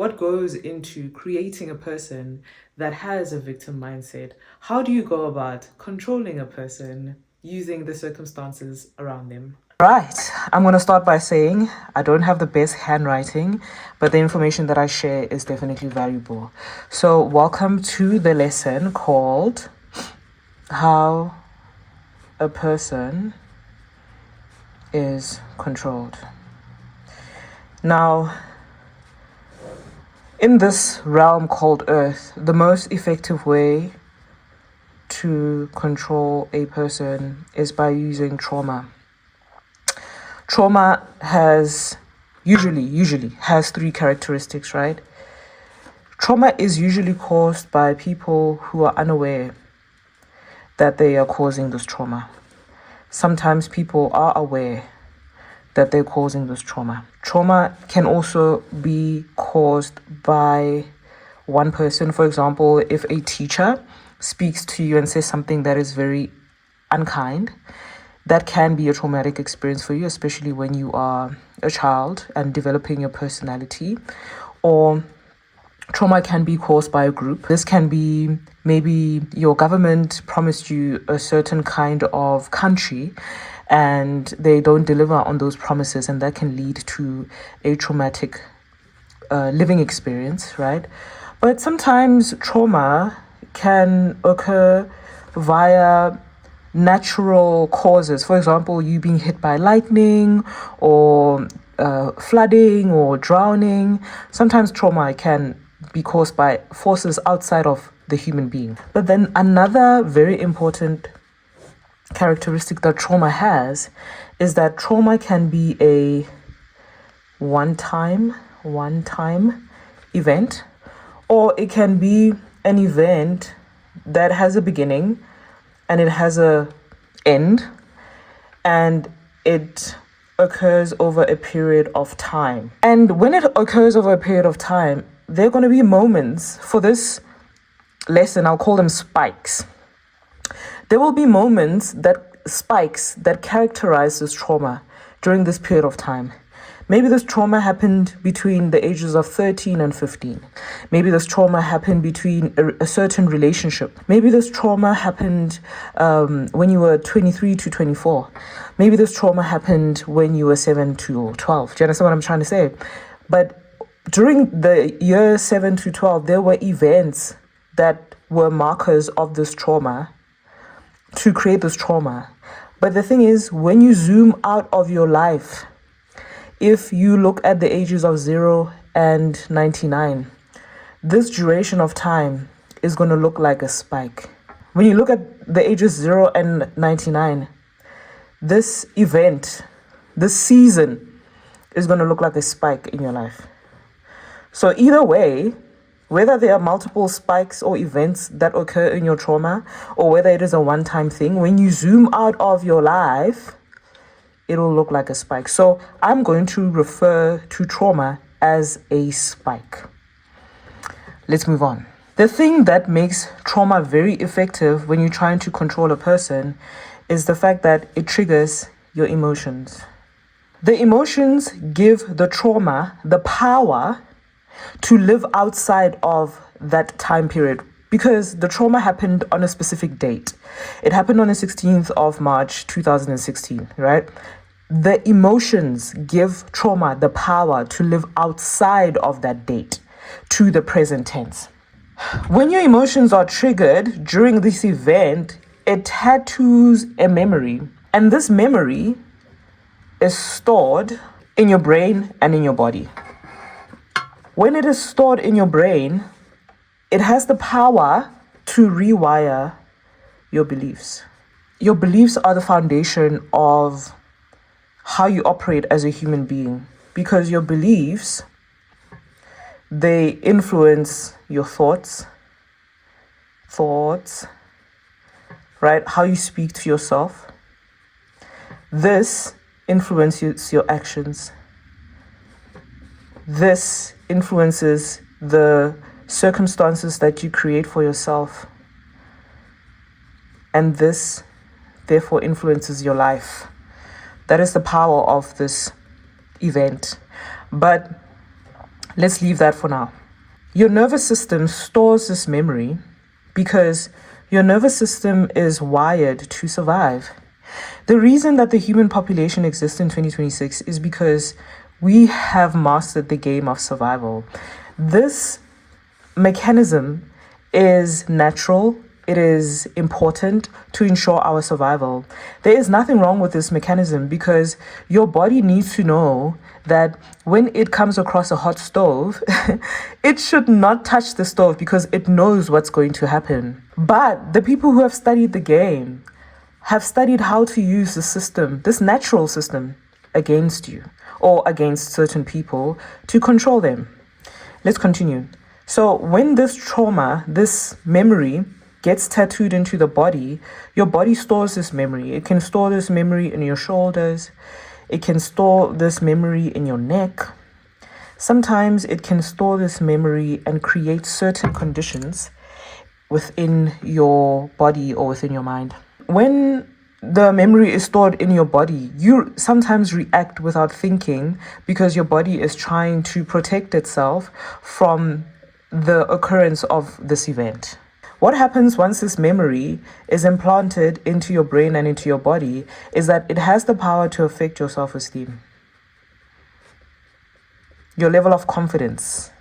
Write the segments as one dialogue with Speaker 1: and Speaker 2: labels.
Speaker 1: What goes into creating a person that has a victim mindset? How do you go about controlling a person using the circumstances around them? Right, I'm going to start by saying I don't have the best handwriting, but the information that I share is definitely valuable. So, welcome to the lesson called How a Person is Controlled. Now, in this realm called Earth, the most effective way to control a person is by using trauma. Trauma has usually has three characteristics, right? Trauma is usually caused by people who are unaware that they are causing this trauma. Sometimes people are aware that they're causing this trauma. Trauma can also be caused by one person. For example, if a teacher speaks to you and says something that is very unkind, that can be a traumatic experience for you, especially when you are a child and developing your personality. Or trauma can be caused by a group. This can be maybe your government promised you a certain kind of country and they don't deliver on those promises, and that can lead to a traumatic living experience, right? But sometimes trauma can occur via natural causes. For example, you being hit by lightning or flooding or drowning. Sometimes trauma can be caused by forces outside of the human being. But then another very important characteristic that trauma has is that trauma can be a one-time event, or it can be an event that has a beginning and it has a end, and it occurs over a period of time. And when it occurs over a period of time, there are going to be moments. For this lesson, I'll call them spikes. There will be moments that characterize this trauma during this period of time. Maybe this trauma happened between the ages of 13 and 15. Maybe this trauma happened between a certain relationship. Maybe this trauma happened when you were 23 to 24. Maybe this trauma happened when you were 7 to 12. Do you understand what I'm trying to say? But during the year 7 to 12, there were events that were markers of this trauma to create this trauma. But the thing is, when you zoom out of your life, if you look at the ages of 0 and 99, this duration of time is going to look like a spike. When you look at the ages 0 and 99, this event, this season is going to look like a spike in your life. So either way, whether there are multiple spikes or events that occur in your trauma, or whether it is a one-time thing, when you zoom out of your life, it'll look like a spike. So I'm going to refer to trauma as a spike. Let's move on. The thing that makes trauma very effective when you're trying to control a person is the fact that it triggers your emotions. The emotions give the trauma the power to live outside of that time period, because the trauma happened on a specific date. It happened on the 16th of March 2016, right? The emotions give trauma the power to live outside of that date to the present tense. When your emotions are triggered during this event, it tattoos a memory, and this memory is stored in your brain and in your body. When it is stored in your brain, it has the power to rewire your beliefs. Your beliefs are the foundation of how you operate as a human being, because your beliefs, they influence your thoughts, right? How you speak to yourself. This influences your actions. This influences the circumstances that you create for yourself. And this, therefore, influences your life. That is the power of this event. But Let's leave that for now. Your nervous system stores this memory because your nervous system is wired to survive. The reason that the human population exists in 2026 is because we have mastered the game of survival. This mechanism is natural. It is important to ensure our survival. There is nothing wrong with this mechanism because your body needs to know that when it comes across a hot stove, it should not touch the stove because it knows what's going to happen. But the people who have studied the game have studied how to use the system, this natural system, against you or against certain people to control them. Let's continue. So when this trauma, this memory gets tattooed into the body, your body stores this memory. It can store this memory in your shoulders. It can store this memory in your neck. Sometimes it can store this memory and create certain conditions within your body or within your mind. When the memory is stored in your body, you sometimes react without thinking because your body is trying to protect itself from the occurrence of this event. What happens once this memory is implanted into your brain and into your body is that it has the power to affect your self-esteem, your level of confidence,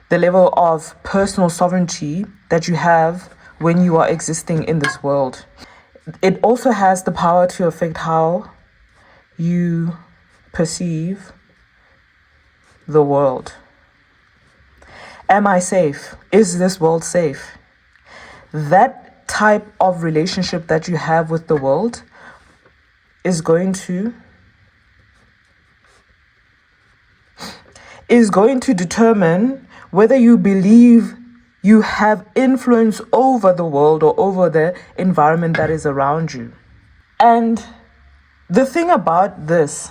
Speaker 1: the level of personal sovereignty that you have when you are existing in this world. It also has the power to affect how you perceive the world. Am I safe? Is this world safe? That type of relationship that you have with the world is going to determine whether you believe you have influence over the world or over the environment that is around you. And the thing about this,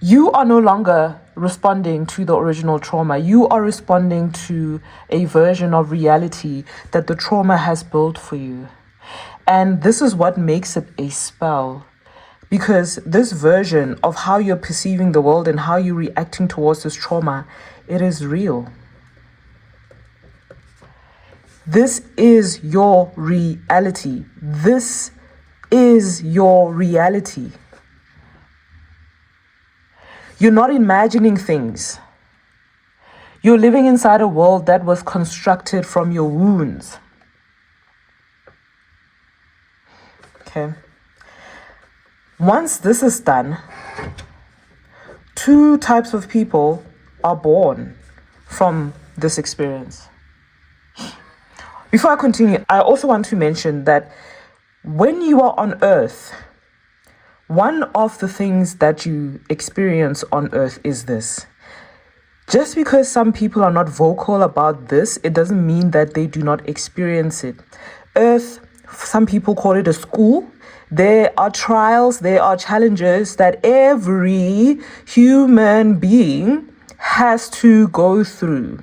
Speaker 1: you are no longer responding to the original trauma. You are responding to a version of reality that the trauma has built for you. And this is what makes it a spell. Because this version of how you're perceiving the world and how you're reacting towards this trauma, it is real. This is your reality. This is your reality. You're not imagining things. You're living inside a world that was constructed from your wounds. Okay. Once this is done, two types of people are born from this experience. Before I continue, I also want to mention that when you are on earth, one of the things that you experience on earth is this. Just because some people are not vocal about this, it doesn't mean that they do not experience it. Earth, some people call it a school. There are trials, there are challenges that every human being has to go through.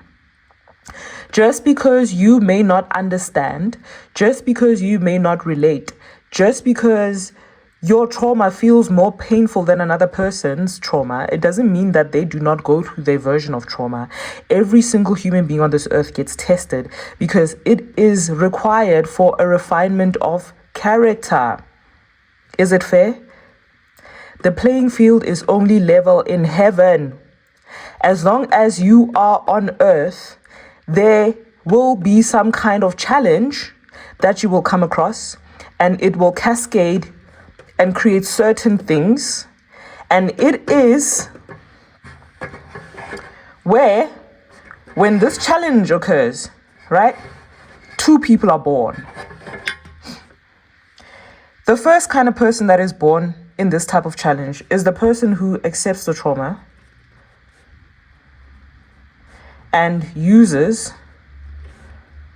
Speaker 1: Just because you may not understand, just because you may not relate, just because your trauma feels more painful than another person's trauma, it doesn't mean that they do not go through their version of trauma. Every single human being on this earth gets tested because it is required for a refinement of character. Is it fair? The playing field is only level in heaven. As long as you are on earth, there will be some kind of challenge that you will come across, and it will cascade and create certain things. And it is where, when this challenge occurs, right, two people are born. The first kind of person that is born in this type of challenge is the person who accepts the trauma and uses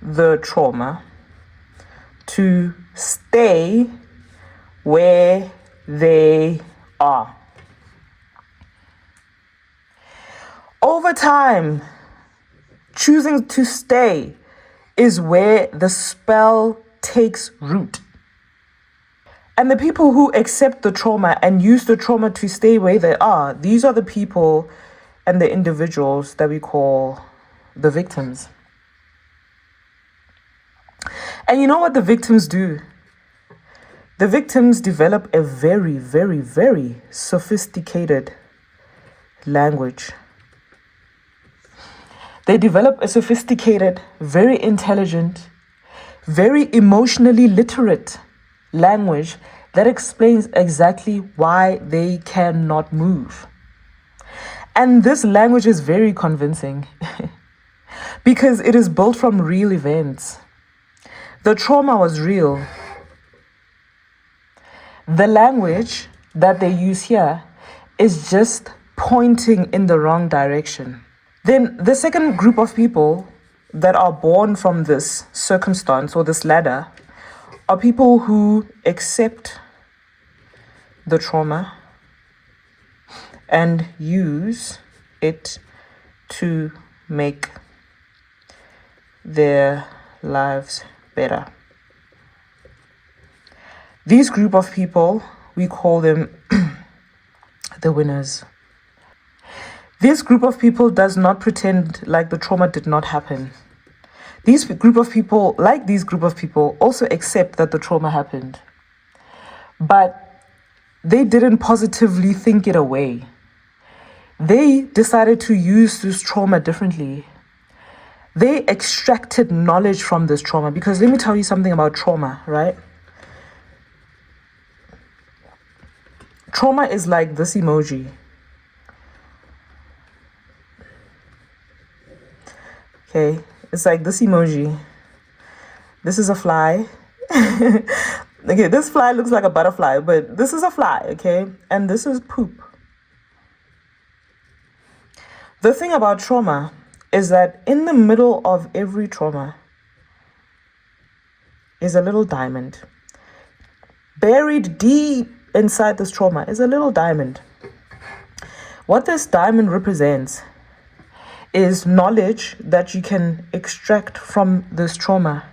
Speaker 1: the trauma to stay where they are. Over time, choosing to stay is where the spell takes root. And the people who accept the trauma and use the trauma to stay where they are, these are the people and the individuals that we call the victims. And you know what the victims do? The victims develop a very, very, very sophisticated language. They develop a sophisticated, very intelligent, very emotionally literate language that explains exactly why they cannot move. And this language is very convincing because it is built from real events. The trauma was real. The language that they use here is just pointing in the wrong direction. Then the second group of people that are born from this circumstance or this ladder are people who accept the trauma and use it to make their lives better. These group of people, we call them the winners. This group of people does not pretend like the trauma did not happen. These group of people also accept that the trauma happened. But they didn't positively think it away. They decided to use this trauma differently. They extracted knowledge from this trauma, because let me tell you something about trauma, right? Trauma is like this emoji. Okay, it's like this emoji. This is a fly. Okay, this fly looks like a butterfly, but this is a fly, okay? And this is poop. The thing about trauma is that in the middle of every trauma is a little diamond. Buried deep inside this trauma is a little diamond. What this diamond represents is knowledge that you can extract from this trauma.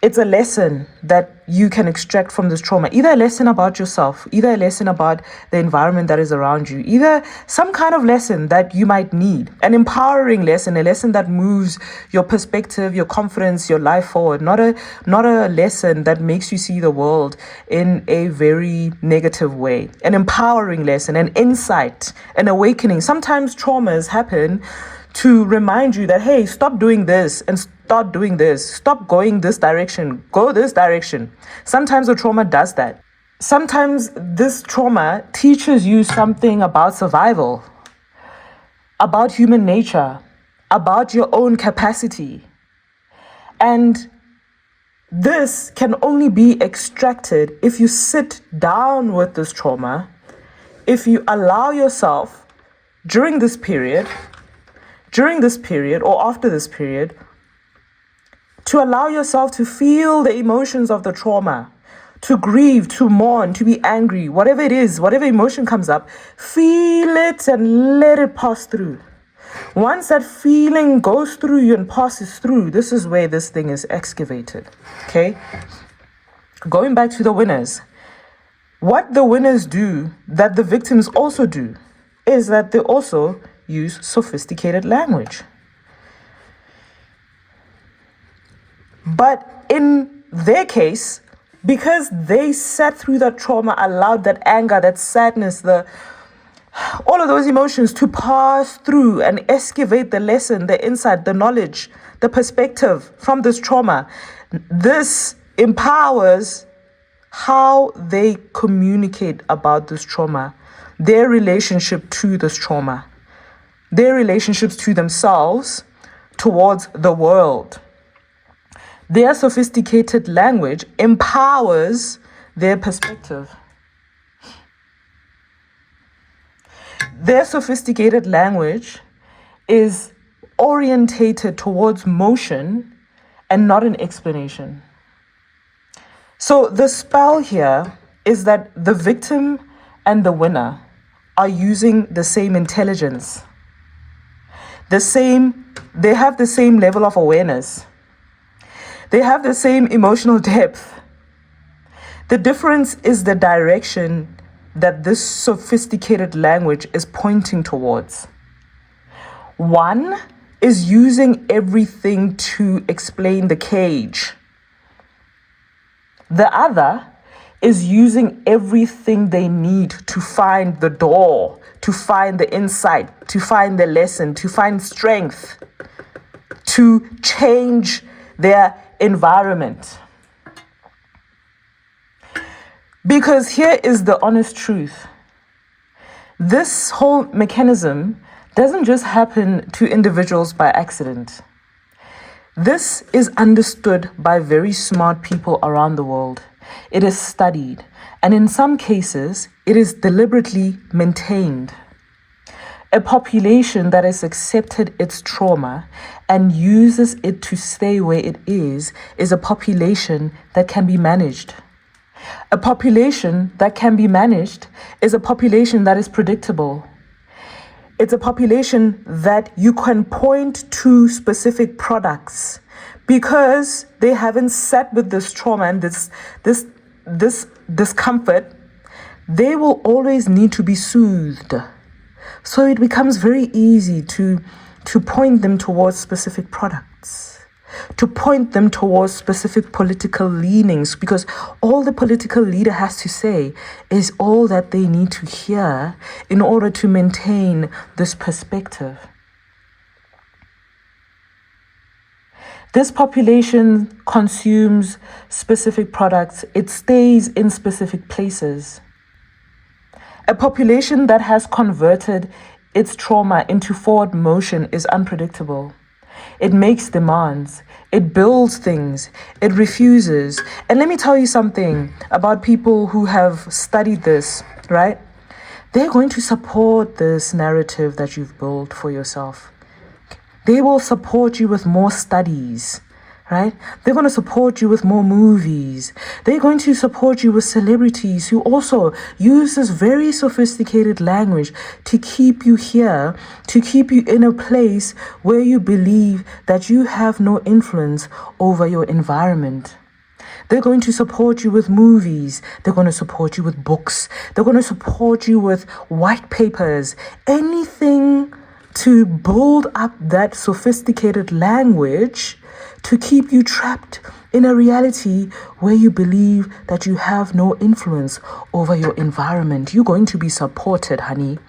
Speaker 1: It's a lesson that you can extract from this trauma. Either a lesson about yourself, either a lesson about the environment that is around you, either some kind of lesson that you might need. An empowering lesson, a lesson that moves your perspective, your confidence, your life forward. Not a lesson that makes you see the world in a very negative way. An empowering lesson, an insight, an awakening. Sometimes traumas happen to remind you that, hey, stop doing this and start doing this. Stop going this direction. Go this direction. Sometimes the trauma does that. Sometimes this trauma teaches you something about survival, about human nature, about your own capacity. And this can only be extracted if you sit down with this trauma, if you allow yourself during this period or after this period, to allow yourself to feel the emotions of the trauma, to grieve, to mourn, to be angry, whatever it is, whatever emotion comes up, feel it and let it pass through. Once that feeling goes through you and passes through, this is where this thing is excavated. Okay? Going back to the winners. What the winners do that the victims also do is that they also use sophisticated language. But in their case, because they sat through that trauma, allowed that anger, that sadness, all of those emotions to pass through and excavate the lesson, the insight, the knowledge, the perspective from this trauma, this empowers how they communicate about this trauma, their relationship to this trauma, their relationships to themselves, towards the world. Their sophisticated language empowers their perspective. Their sophisticated language is orientated towards motion and not an explanation. So the spell here is that the victim and the winner are using the same intelligence. They have the same level of awareness. They have the same emotional depth. The difference is the direction that this sophisticated language is pointing towards. One is using everything to explain the cage. The other is using everything they need to find the door, to find the insight, to find the lesson, to find strength, to change their environment. Because here is the honest truth. This whole mechanism doesn't just happen to individuals by accident. This is understood by very smart people around the world. It is studied, and in some cases, it is deliberately maintained. A population that has accepted its trauma and uses it to stay where it is a population that can be managed. A population that can be managed is a population that is predictable. It's a population that you can point to specific products because they haven't sat with this trauma and this discomfort. They will always need to be soothed. So it becomes very easy to point them towards specific products, to point them towards specific political leanings, because all the political leader has to say is all that they need to hear in order to maintain this perspective. This population consumes specific products. It stays in specific places. A population that has converted its trauma into forward motion is unpredictable. It makes demands. It builds things. It refuses. And let me tell you something about people who have studied this, right? They're going to support this narrative that you've built for yourself. They will support you with more studies, right? They're going to support you with more movies. They're going to support you with celebrities who also use this very sophisticated language to keep you here, to keep you in a place where you believe that you have no influence over your environment. They're going to support you with movies. They're going to support you with books. They're going to support you with white papers, anything to build up that sophisticated language to keep you trapped in a reality where you believe that you have no influence over your environment. You're going to be supported, honey.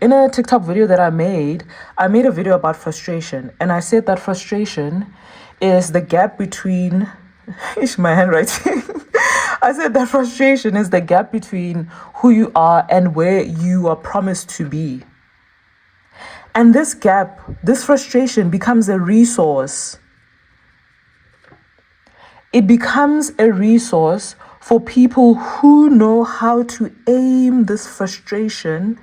Speaker 1: In a TikTok video that I made a video about frustration, and I said that frustration is the gap between it's my handwriting. I said that frustration is the gap between who you are and where you are promised to be. And this gap, this frustration becomes a resource. It becomes a resource for people who know how to aim this frustration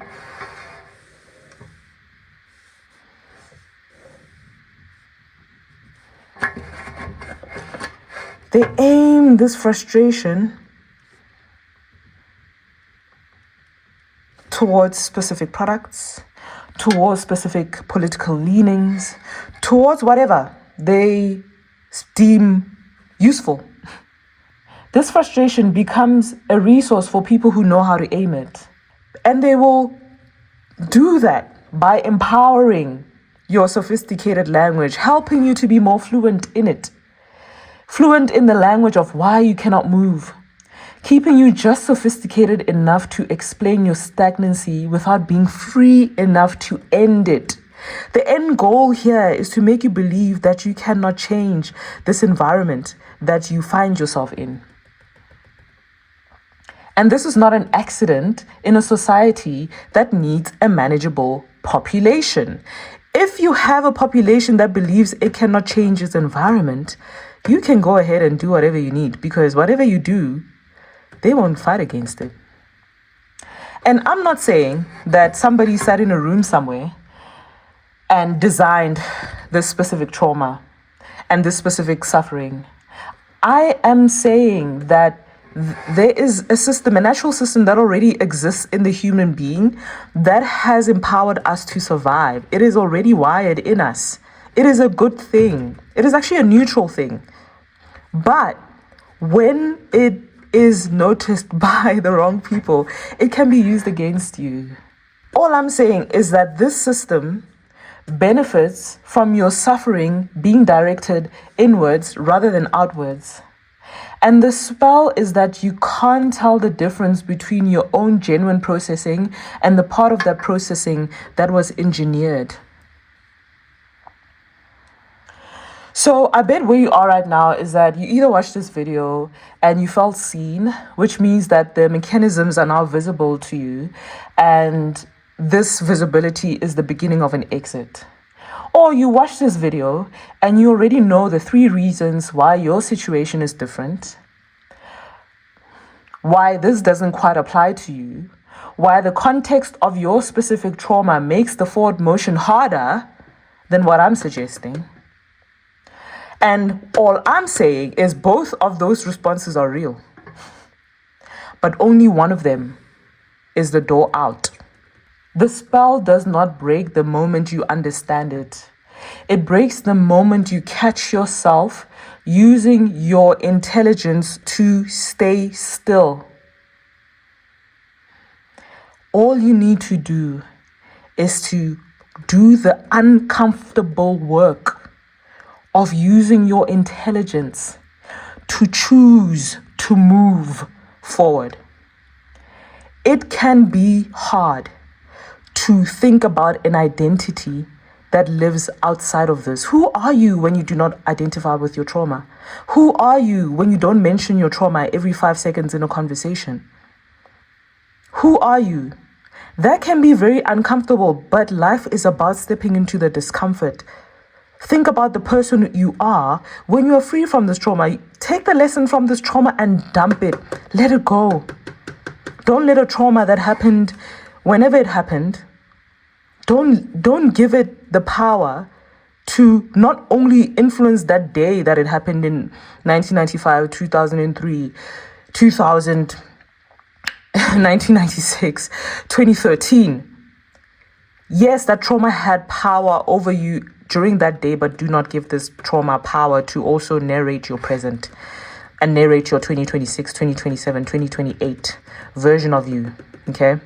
Speaker 1: towards specific products, towards specific political leanings, towards whatever they deem useful. This frustration becomes a resource for people who know how to aim it. And they will do that by empowering your sophisticated language, helping you to be more fluent in it. Fluent in the language of why you cannot move, keeping you just sophisticated enough to explain your stagnancy without being free enough to end it. The end goal here is to make you believe that you cannot change this environment that you find yourself in. And this is not an accident in a society that needs a manageable population. If you have a population that believes it cannot change its environment, you can go ahead and do whatever you need, because whatever you do, they won't fight against it. And I'm not saying that somebody sat in a room somewhere and designed this specific trauma and this specific suffering. I am saying that there is a system, a natural system that already exists in the human being that has empowered us to survive. It is already wired in us. It is a good thing. It is actually a neutral thing. But when it is noticed by the wrong people, it can be used against you. All I'm saying is that this system benefits from your suffering being directed inwards rather than outwards. And the spell is that you can't tell the difference between your own genuine processing and the part of that processing that was engineered. So I bet where you are right now is that you either watched this video and you felt seen, which means that the mechanisms are now visible to you, and this visibility is the beginning of an exit. Or you watch this video and you already know the 3 reasons why your situation is different, why this doesn't quite apply to you, why the context of your specific trauma makes the forward motion harder than what I'm suggesting. And all I'm saying is both of those responses are real, but only one of them is the door out. The spell does not break the moment you understand it. It breaks the moment you catch yourself using your intelligence to stay still. All you need to do is to do the uncomfortable work of using your intelligence to choose to move forward. It can be hard to think about an identity that lives outside of this. Who are you when you do not identify with your trauma? Who are you when you don't mention your trauma every 5 seconds in a conversation? Who are you? That can be very uncomfortable, but life is about stepping into the discomfort. Think about the person you are when you are free from this trauma. Take the lesson from this trauma and dump it. Let it go. Don't let a trauma that happened whenever it happened, don't give it the power to not only influence that day that it happened in 1995, 2003, 2000, 1996, 2013. Yes, that trauma had power over you during that day, but do not give this trauma power to also narrate your present and narrate your 2026, 2027, 2028 version of you, okay?